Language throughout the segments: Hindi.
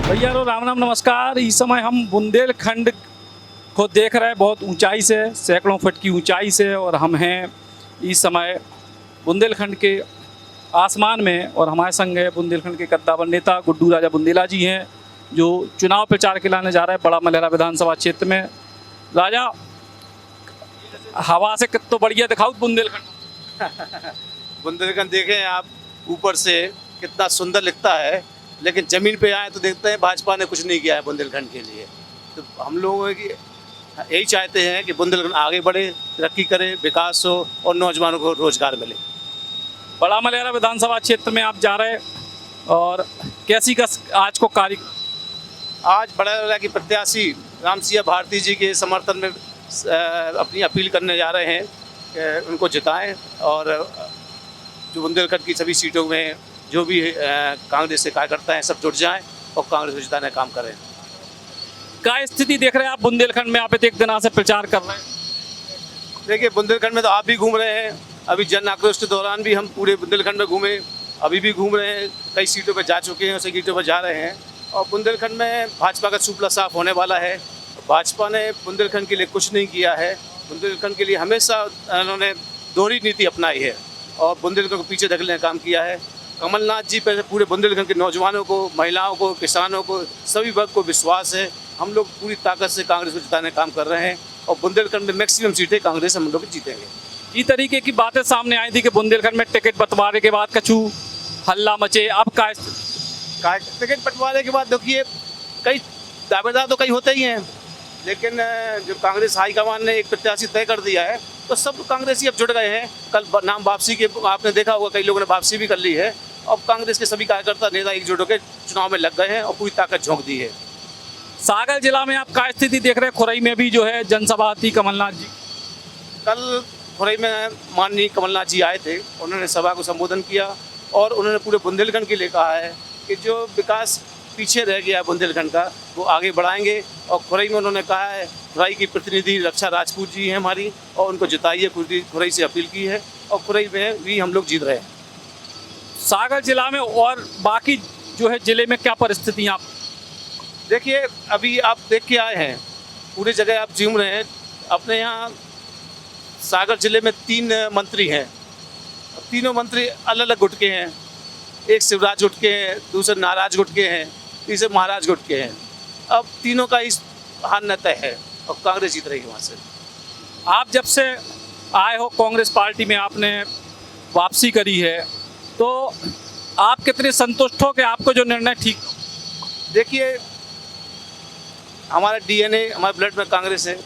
भैया राम राम नमस्कार। इस समय हम बुंदेलखंड को देख रहे हैं बहुत ऊंचाई से, सैकड़ों फुट की ऊंचाई से, और हम हैं इस समय बुंदेलखंड के आसमान में। और हमारे संग है बुंदेलखंड के कद्दावर नेता गुड्डू राजा बुंदेला जी हैं, जो चुनाव प्रचार के लाने जा रहे हैं बड़ा मलहरा विधानसभा क्षेत्र में। राजा, हवा से कितना बढ़िया दिखाओ बुंदेलखंड। बुंदेलखंड देखें आप ऊपर से कितना सुंदर लगता है, लेकिन ज़मीन पे आए तो देखते हैं भाजपा ने कुछ नहीं किया है बुंदेलखंड के लिए। तो हम लोग की यही चाहते हैं कि बुंदेलखंड आगे बढ़े, तरक्की करे, विकास हो और नौजवानों को रोजगार मिले। बड़ा मलहरा विधानसभा क्षेत्र में आप जा रहे हैं, और कैसी का आज को कार्य? आज बड़ा मलहरा की प्रत्याशी रामसिया भारती जी के समर्थन में अपनी अपील करने जा रहे हैं कि उनको जिताएं, और जो बुंदेलखंड की सभी सीटों में जो भी कांग्रेस के कार्यकर्ता हैं सब जुट जाएं और कांग्रेस को जिताने का काम करें। क्या स्थिति देख रहे हैं आप बुंदेलखंड में? आप एक दिन से प्रचार कर रहे हैं। देखिए, बुंदेलखंड में तो आप भी घूम रहे हैं, अभी जन आक्रोश के दौरान भी हम पूरे बुंदेलखंड में घूमे, अभी भी घूम रहे हैं, कई सीटों पर जा चुके हैं, उसी सीटों पर जा रहे हैं। और बुंदेलखंड में भाजपा का सुपला साफ होने वाला है। भाजपा ने बुंदेलखंड के लिए कुछ नहीं किया है। बुंदेलखंड के लिए हमेशा उन्होंने दोहरी नीति अपनाई है और बुंदेलखंड को पीछे धकेलने का काम किया है। कमलनाथ जी पर पूरे बुंदेलखंड के नौजवानों को, महिलाओं को, किसानों को, सभी वर्ग को विश्वास है। हम लोग पूरी ताकत से कांग्रेस को जिताने का काम कर रहे हैं और बुंदेलखंड में मैक्सिमम सीटें कांग्रेस हम लोग जीतेंगे। इस तरीके की बातें सामने आई थी कि बुंदेलखंड में टिकट बंटवारे के बाद कछु हल्ला मचे। अब का टिकट बंटवारे के बाद देखिए, कई दावेदार तो कई होते ही हैं, लेकिन जो कांग्रेस हाईकमान ने एक प्रत्याशी तय कर दिया है तो सब कांग्रेसी अब जुट गए हैं। कल नाम वापसी के आपने देखा होगा, कई लोगों ने वापसी भी कर ली है। अब कांग्रेस के सभी कार्यकर्ता नेता एकजुट होकर चुनाव में लग गए हैं और पूरी ताकत झोंक दी है। सागर जिला में आप क्या स्थिति देख रहे हैं? खुरई में भी जो है जनसभा थी कमलनाथ जी। कल खुरई में माननीय कमलनाथ जी आए थे, उन्होंने सभा को संबोधन किया और उन्होंने पूरे बुंदेलखंड के लिए कहा है कि जो विकास पीछे रह गया है बुंदेलखंड का, वो आगे बढ़ाएंगे। और खुरई में उन्होंने कहा है, खुरई की प्रतिनिधि रक्षा राजपूत जी हैं हमारी, और उनको जिताइए, खुरई से अपील की है और खुरई में भी हम लोग जीत रहे हैं। सागर जिला में और बाकी जो है जिले में क्या परिस्थिति आप देखिए, अभी आप देख के आए हैं, पूरी जगह आप घूम रहे हैं। अपने यहाँ सागर जिले में 3 मंत्री हैं, तीनों मंत्री अलग अलग गुट के हैं। एक शिवराज गुट के हैं, दूसरे नाराज गुट के हैं, तीसरे महाराज गुट के हैं। अब तीनों का इस हार न तय है और कांग्रेस जीत रही है वहाँ से। आप जब से आए हो कांग्रेस पार्टी में, आपने वापसी करी है, तो आप कितने संतुष्ट हो कि आपको जो निर्णय ठीक? देखिए, हमारा डीएनए, हमारे ब्लड में कांग्रेस है,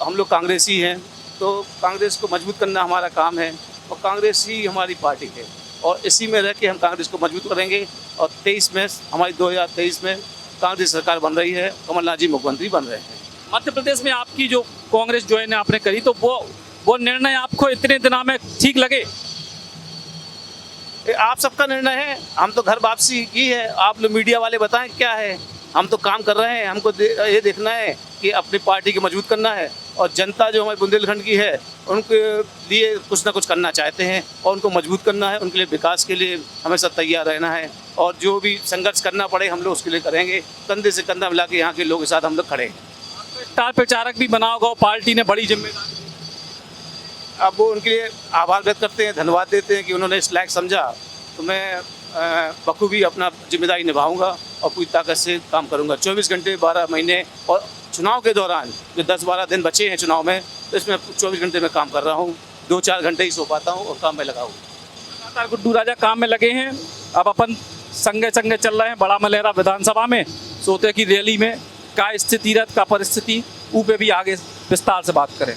हम लोग कांग्रेसी हैं, तो कांग्रेस को मजबूत करना हमारा काम है और कांग्रेस ही हमारी पार्टी है और इसी में रह के हम कांग्रेस को मजबूत करेंगे। और 23 में हमारी 2023 में कांग्रेस सरकार बन रही है, कमलनाथ जी मुख्यमंत्री बन रहे हैं। मध्य प्रदेश में आपकी जो कांग्रेस ज्वाइन आपने करी, तो वो निर्णय आपको इतने दिनों में ठीक लगे? आप सबका निर्णय है, हम तो घर वापसी की है, आप लोग मीडिया वाले बताएं क्या है। हम तो काम कर रहे हैं, हमको ये देखना है कि अपनी पार्टी को मजबूत करना है और जनता जो हमारे बुंदेलखंड की है उनके लिए कुछ ना कुछ करना चाहते हैं और उनको मजबूत करना है। उनके लिए विकास के लिए हमेशा तैयार रहना है और जो भी संघर्ष करना पड़े हम लोग उसके लिए करेंगे। कंधे से कंधा मिला के यहाँ के लोगों के साथ हम लोग खड़े हैं। स्टार प्रचारक भी बना होगा, पार्टी ने बड़ी जिम्मेदारी। अब वो उनके लिए आभार व्यक्त करते हैं, धन्यवाद देते हैं कि उन्होंने इस लायक समझा। तो मैं बखूबी अपना जिम्मेदारी निभाऊंगा और पूरी ताकत से काम करूंगा। 24 घंटे 12 महीने और चुनाव के दौरान जो 10-12 दिन बचे हैं चुनाव में, तो इसमें 24 घंटे में काम कर रहा हूं। 2-4 घंटे ही सो पाता हूं और काम में लगा हूं। लगातार गुड्डू राजा काम में लगे हैं। अब अपन संगे संगे चल रहे हैं बड़ा मलहरा विधानसभा में, सोते की रैली में क्या स्थिति रह का परिस्थिति ऊपर भी आगे विस्तार से बात करें।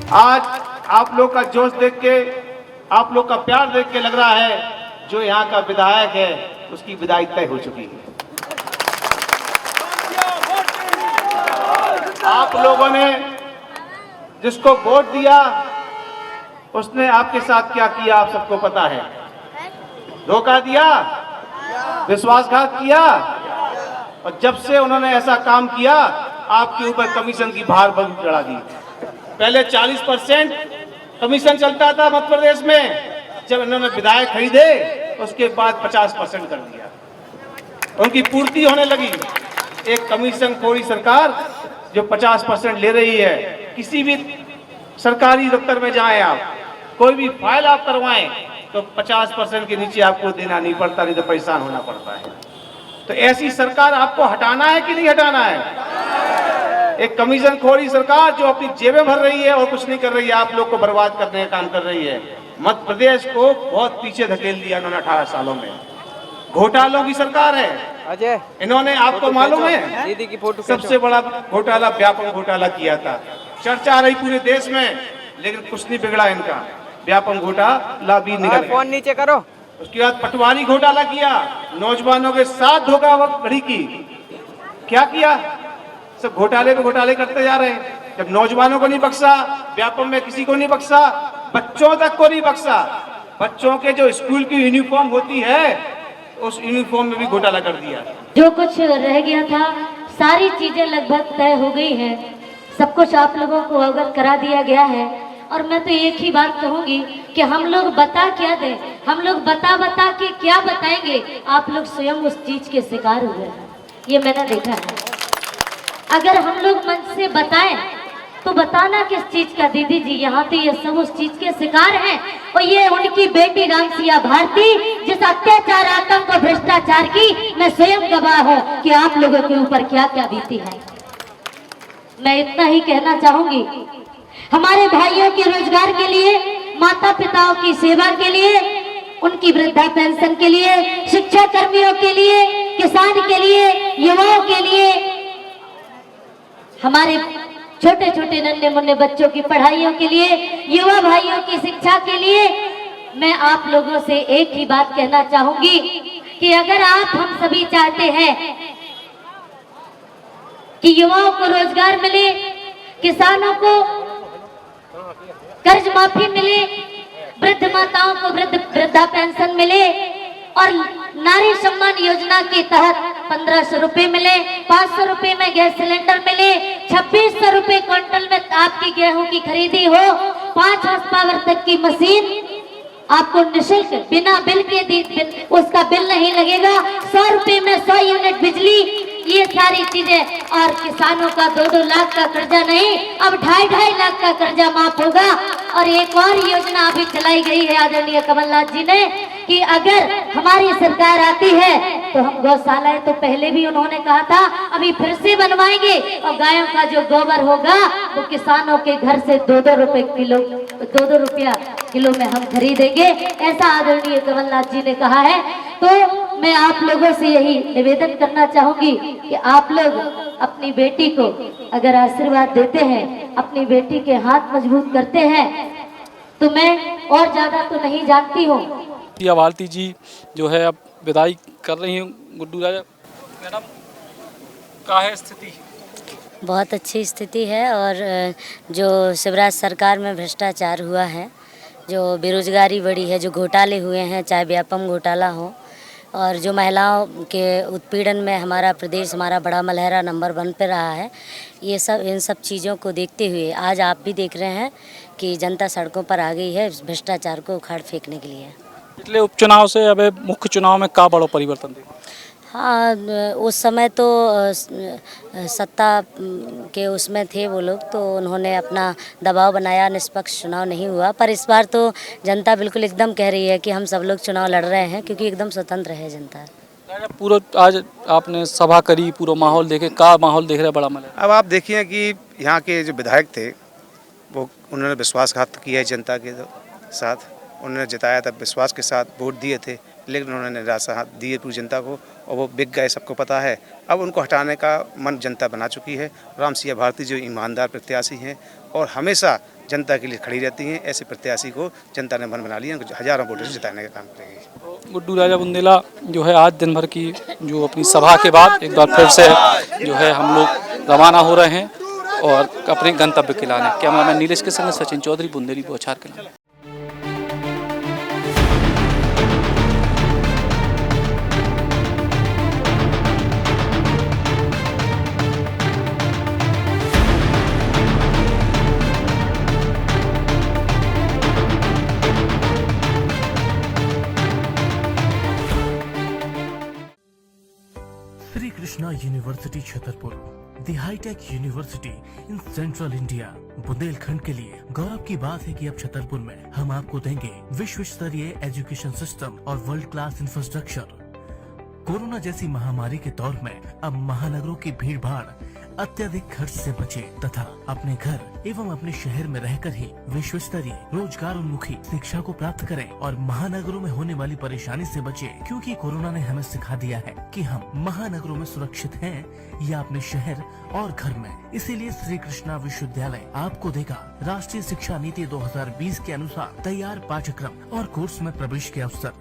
आज आप लोग का जोश देख के, आप लोग का प्यार देख के लग रहा है जो यहाँ का विधायक है उसकी विदाई तय हो चुकी है। आप लोगों ने जिसको वोट दिया उसने आपके साथ क्या किया आप सबको पता है। धोखा दिया, विश्वासघात किया, और जब से उन्होंने ऐसा काम किया आपके ऊपर कमीशन की भार चढ़ा दी। पहले 40% कमीशन चलता था मध्य प्रदेश में, जब इन्होंने विधायक खरीदे उसके बाद 50% कर दिया, उनकी पूर्ति होने लगी। एक कमीशन खोरी सरकार जो 50% ले रही है। किसी भी सरकारी दफ्तर में जाएं आप, कोई भी फाइल आप करवाएं तो 50% के नीचे आपको देना नहीं पड़ता, नहीं तो परेशान होना पड़ता है। तो ऐसी सरकार आपको हटाना है कि नहीं हटाना है? एक कमीशन खोरी सरकार जो अपनी जेबें भर रही है और कुछ नहीं कर रही है, आप लोग को बर्बाद करने का काम कर रही है। मध्य प्रदेश को बहुत पीछे धकेल दिया इन्होंने 18 सालों में। घोटालों की सरकार है अजय। इन्होंने, आपको मालूम है दीदी की फोटो सबसे बड़ा घोटाला व्यापम घोटाला किया था। चर्चा रही पूरे देश में, लेकिन कुछ नहीं बिगड़ा इनका। व्यापम घोटाला भी निकल गया। फोन नीचे करो। उसके बाद पटवारी घोटाला किया, नौजवानों के साथ धोखाधड़ी की। क्या किया? सब घोटाले पे घोटाले करते जा रहे हैं। जब नौजवानों को नहीं बख्शा, व्यापम में किसी को नहीं बख्शा, बच्चों तक को नहीं बख्शा। बच्चों के जो स्कूल की यूनिफॉर्म होती है उस यूनिफॉर्म में भी घोटाला कर दिया। जो कुछ रह गया था सारी चीजें लगभग तय हो गई है, सब कुछ आप लोगों को अवगत करा दिया गया है। और मैं तो एक ही बात कहूंगी कि हम लोग बता क्या दें, हम लोग बता के क्या बताएंगे, आप लोग स्वयं उस चीज के शिकार हुए हैं, ये मैंने देखा है। अगर हम लोग मन से बताएं तो बताना किस चीज का दीदी जी, यहाँ तो ये सब उस चीज के शिकार हैं। और ये उनकी बेटी रामसिया भारती जिस अत्याचार, आतंक और भ्रष्टाचार की मैं स्वयं गवाह हूँ कि आप लोगों के ऊपर क्या क्या बीती है। मैं इतना ही कहना चाहूंगी, हमारे भाइयों के रोजगार के लिए, माता पिताओं की सेवा के लिए, उनकी वृद्धा पेंशन के लिए, शिक्षा कर्मियों के लिए, किसान के लिए, युवाओं के लिए, हमारे छोटे छोटे नन्हे मुन्ने बच्चों की पढ़ाइयों के लिए, युवा भाइयों की शिक्षा के लिए मैं आप लोगों से एक ही बात कहना चाहूंगी कि अगर आप हम सभी चाहते हैं कि युवाओं को रोजगार मिले, किसानों को कर्ज माफी मिले, वृद्ध माताओं को वृद्धा पेंशन मिले और नारी सम्मान योजना के तहत 1500 रुपए मिले, 500 रुपए में गैस सिलेंडर मिले, 2600 रुपए क्विंटल में आपकी गेहूं की खरीदी हो, 5 हॉर्स पावर तक की मशीन आपको निःशुल्क बिना बिल के उसका बिल नहीं लगेगा, 100 रुपए में 100 यूनिट बिजली, ये सारी चीजें। और किसानों का 2-2 लाख का कर्जा नहीं, अब 2.5 लाख का कर्जा माफ होगा। और एक और योजना अभी चलाई गई है आदरणीय कमलनाथ जी ने कि अगर हमारी सरकार आती है तो हम गौशालाएं, तो पहले भी उन्होंने कहा था, अभी फिर से बनवाएंगे और गायों का जो गोबर होगा वो किसानों के घर से 2-2 रुपए किलो, 2-2 रुपया किलो में हम खरीदेंगे, ऐसा आदरणीय कमलनाथ जी ने कहा है। तो मैं आप लोगों से यही निवेदन करना चाहूंगी कि आप लोग अपनी बेटी को अगर आशीर्वाद देते हैं, अपनी बेटी के हाथ मजबूत करते हैं, तो मैं और ज्यादा तो नहीं जानती हूँ। प्रिया भारती जी जो है अब विदाई कर रही हैं। गुड्डू राजा मैडम, क्या है स्थिति? बहुत अच्छी स्थिति है। और जो शिवराज सरकार में भ्रष्टाचार हुआ है, जो बेरोजगारी बढ़ी है, जो घोटाले हुए हैं, चाहे व्यापम घोटाला हो, और जो महिलाओं के उत्पीड़न में हमारा प्रदेश, हमारा बड़ा मलहरा नंबर 1 पे रहा है, ये सब, इन सब चीज़ों को देखते हुए आज आप भी देख रहे हैं कि जनता सड़कों पर आ गई है भ्रष्टाचार को उखाड़ फेंकने के लिए। पिछले उपचुनाव से अब मुख्य चुनाव में का बड़ा परिवर्तन देखा? हाँ, उस समय तो सत्ता के उसमें थे वो लोग, तो उन्होंने अपना दबाव बनाया, निष्पक्ष चुनाव नहीं हुआ। पर इस बार तो जनता बिल्कुल एकदम कह रही है कि हम सब लोग चुनाव लड़ रहे हैं, क्योंकि एकदम स्वतंत्र है जनता। पूरा आज आपने सभा करी, पूरा माहौल देखे, का माहौल देख रहे बड़ा मलहरा? अब आप देखिए कि यहाँ के जो विधायक थे वो उन्होंने विश्वासघात किया है जनता के साथ। उन्होंने जिताया था, विश्वास के साथ वोट दिए थे, लेकिन उन्होंने निराशा दी है पूरी जनता को और वो बिक गए, सबको पता है। अब उनको हटाने का मन जनता बना चुकी है। रामसिया भारती जो ईमानदार प्रत्याशी हैं और हमेशा जनता के लिए खड़ी रहती हैं, ऐसे प्रत्याशी को जनता ने मन बना लिया, हजारों वोटों से जिताने का काम करेगी। गुड्डू राजा बुंदेला जो है आज दिन भर की जो अपनी सभा के बाद एक बार फिर से जो है हम लोग रवाना हो रहे हैं और अपने गंतव्य के लाने। कैमरामैन नीलेश के संग सचिन चौधरी, बुंदेली बौछार के लाने। Shri Krishna university Chhatarpur, the hitech university in central India. Bundelkhand के लिए गौरव की बात है कि अब छतरपुर में हम आपको देंगे विश्व स्तरीय एजुकेशन सिस्टम और वर्ल्ड क्लास इंफ्रास्ट्रक्चर। कोरोना जैसी महामारी के दौर में अब महानगरों की भीड़ भाड़, अत्यधिक खर्च से बचे तथा अपने घर एवं अपने शहर में रहकर ही विश्व स्तरीय रोजगार उन्मुखी शिक्षा को प्राप्त करें और महानगरों में होने वाली परेशानी से बचे, क्योंकि कोरोना ने हमें सिखा दिया है कि हम महानगरों में सुरक्षित हैं या अपने शहर और घर में। इसीलिए श्री कृष्णा विश्वविद्यालय आपको देगा राष्ट्रीय शिक्षा नीति 2020 के अनुसार तैयार पाठ्यक्रम और कोर्स में प्रवेश के अवसर।